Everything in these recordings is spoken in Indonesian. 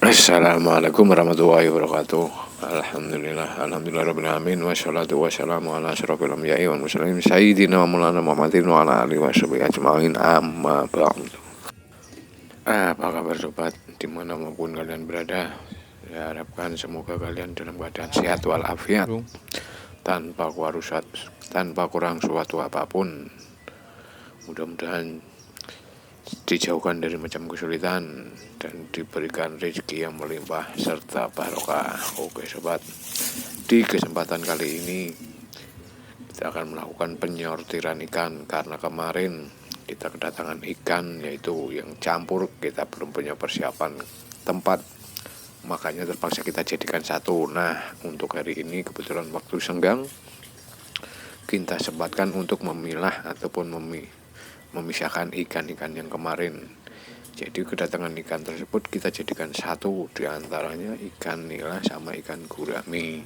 Assalamualaikum warahmatullahi wabarakatuh. Alhamdulillah rabbil alamin wassalatu wassalamu ala asyrofil anbiya'i wal mursalin sayyidina wa maulana Muhammadin wa ala alihi washabihi ajmain amma ba'du. Apa kabar sobat dimana maupun kalian berada? Saya harapkan semoga kalian dalam keadaan sehat walafiat, tanpa kurang suatu apapun. Mudah-mudahan dijauhkan dari macam kesulitan dan diberikan rezeki yang melimpah serta barokah. Oke sobat, di kesempatan kali ini kita akan melakukan penyortiran ikan, karena kemarin kita kedatangan ikan yaitu yang campur. Kita belum punya persiapan tempat, makanya terpaksa kita jadikan satu. Nah, untuk hari ini kebetulan waktu senggang, kita sempatkan untuk memilah ataupun memisahkan ikan-ikan yang kemarin. Jadi kedatangan ikan tersebut kita jadikan satu, diantaranya ikan nila sama ikan gurami.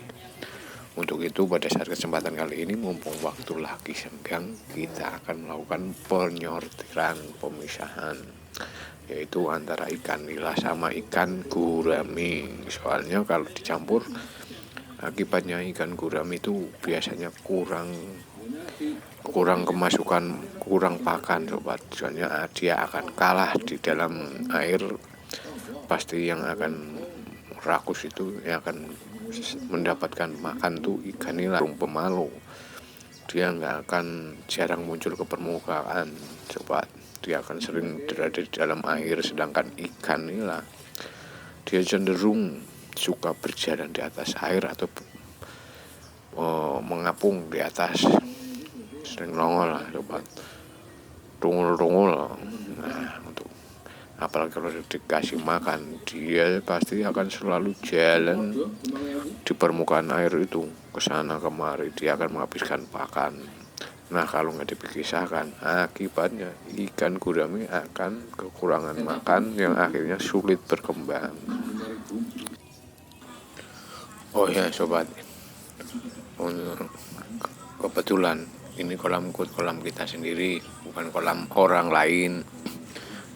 Untuk itu pada saat kesempatan kali ini, mumpung waktu lagi senggang, kita akan melakukan penyortiran, pemisahan, yaitu antara ikan nila sama ikan gurami. Soalnya kalau dicampur, akibatnya ikan gurami itu biasanya kurang kemasukan, kurang pakan sobat. Soalnya dia akan kalah di dalam air. Pasti yang akan rakus itu, yang akan mendapatkan makan tuh ikan nila, pemalu. Dia nggak akan jarang muncul ke permukaan sobat. Dia akan sering berada di dalam air. Sedangkan ikan nila dia cenderung suka berjalan di atas air atau mengapung di atas, sering nongol lah sobat, tungul. Nah, untuk apalagi kalau dikasih makan, dia pasti akan selalu jalan di permukaan air itu, kesana kemari. Dia akan menghabiskan pakan. Nah, kalau nggak dipisahkan, akibatnya ikan gurami akan kekurangan makan yang akhirnya sulit berkembang. Oh ya sobat, kebetulan ini kolam kita sendiri, bukan kolam orang lain.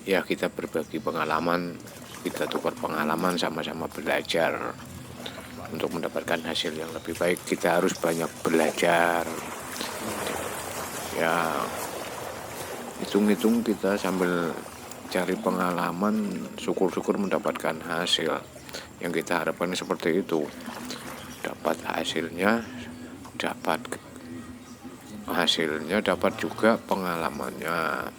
Ya, kita berbagi pengalaman, kita tukar pengalaman, sama-sama belajar. Untuk mendapatkan hasil yang lebih baik, kita harus banyak belajar. Ya, hitung-hitung kita sambil cari pengalaman, syukur-syukur mendapatkan hasil. Yang kita harapkan seperti itu. Dapat hasilnya, dapat juga pengalamannya.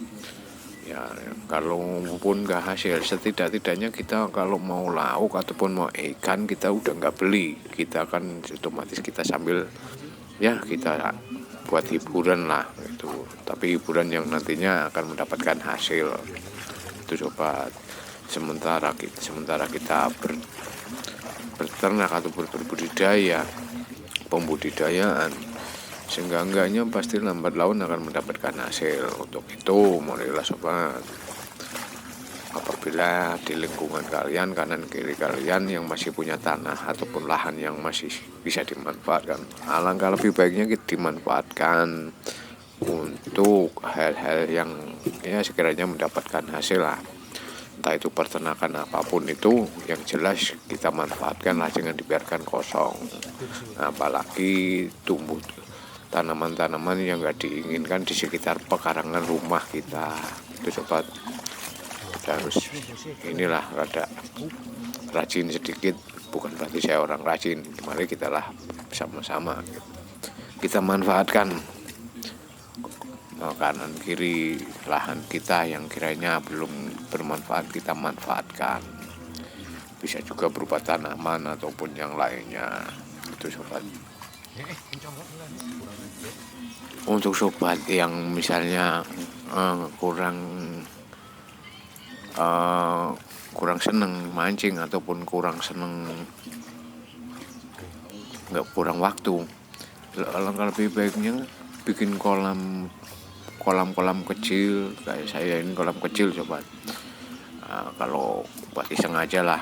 Ya, kalau pun nggak hasil, setidak-tidaknya kita kalau mau lauk ataupun mau ikan, kita udah nggak beli. Kita akan otomatis kita sambil kita buat hiburan lah gitu. Tapi hiburan yang nantinya akan mendapatkan hasil. Itu sobat. Sementara kita berternak atau berbudidaya, pembudidayaan, seenggak-enggaknya pasti lambat laun akan mendapatkan hasil. Untuk itu, marilah sobat, apabila di lingkungan kalian, kanan kiri kalian yang masih punya tanah ataupun lahan yang masih bisa dimanfaatkan, alangkah lebih baiknya kita dimanfaatkan untuk hal-hal yang sekiranya mendapatkan hasil lah. Entah itu peternakan apapun itu, yang jelas kita manfaatkanlah, jangan dibiarkan kosong. Apalagi tumbuh tanaman-tanaman yang nggak diinginkan di sekitar pekarangan rumah kita. Itu sobat, kita harus rada rajin sedikit. Bukan berarti saya orang rajin, mari kita lah sama-sama kita manfaatkan kanan kiri lahan kita yang kiranya belum bermanfaat, kita manfaatkan. Bisa juga berupa tanaman ataupun yang lainnya. Itu sobat. Untuk sobat yang misalnya kurang seneng mancing ataupun kurang waktu, alangkah lebih baiknya bikin kolam kecil. Kayak saya ini kolam kecil sobat. Kalau buat iseng aja lah,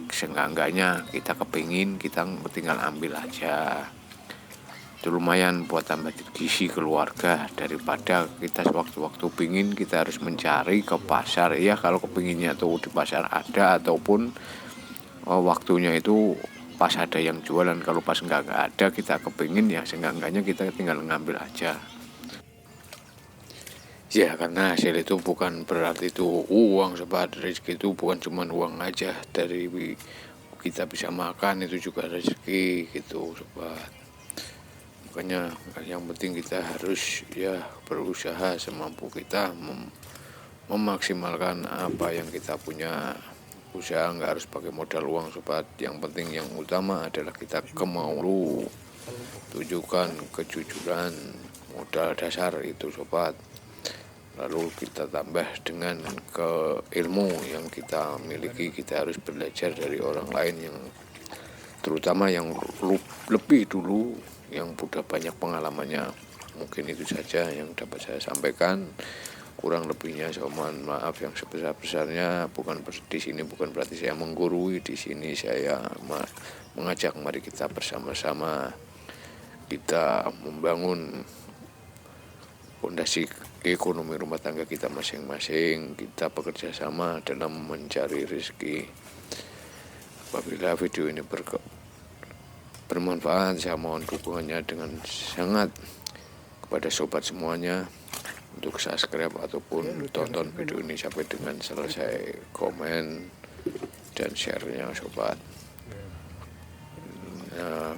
seenggak-enggaknya kita kepingin, kita tinggal ambil aja. Itu lumayan buat tambah gizi keluarga, daripada kita sewaktu-waktu pingin kita harus mencari ke pasar. Ya, kalau kepinginnya tuh di pasar ada, ataupun waktunya itu pas ada yang jualan. Kalau pas nggak ada kita kepingin ya seenggak-enggaknya kita tinggal ngambil aja. Ya karena hasil itu bukan berarti itu uang sobat. Rezeki itu bukan cuma uang aja. Dari kita bisa makan itu juga rezeki gitu sobat. Makanya yang penting kita harus ya berusaha semampu kita memaksimalkan apa yang kita punya. Usaha nggak harus pakai modal uang sobat. Yang penting yang utama adalah kita kemauan, tunjukkan kejujuran, modal dasar itu sobat. Lalu kita tambah dengan ilmu yang kita miliki. Kita harus belajar dari orang lain yang terutama yang lebih dulu, yang sudah banyak pengalamannya. Mungkin itu saja yang dapat saya sampaikan. Kurang lebihnya saya mohon maaf yang sebesar-besarnya. Di sini bukan berarti saya menggurui. Di sini saya mengajak mari kita bersama-sama kita membangun fondasi ekonomi rumah tangga kita masing-masing. Kita bekerja sama dalam mencari rezeki. Apabila video ini bermanfaat, saya mohon dukungannya dengan sangat kepada sobat semuanya untuk subscribe ataupun tonton video ini sampai dengan selesai, komen dan share-nya sobat. Nah,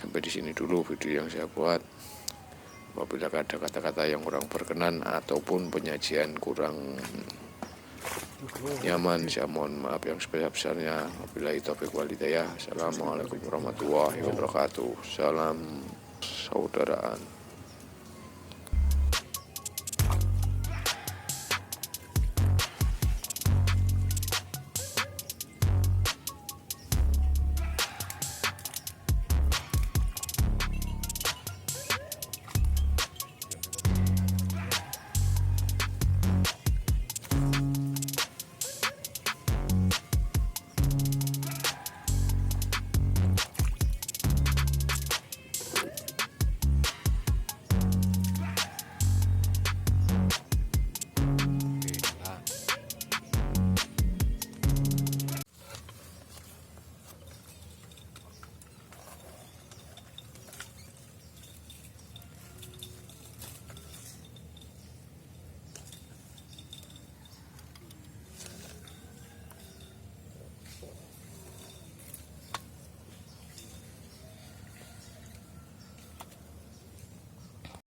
sampai di sini dulu video yang saya buat. Apabila ada kata-kata yang kurang berkenan ataupun penyajian kurang nyaman, saya mohon maaf yang sebesar-besarnya. Wabillahi taufiq wal hidayah. Assalamualaikum warahmatullahi wabarakatuh. Salam saudaraan.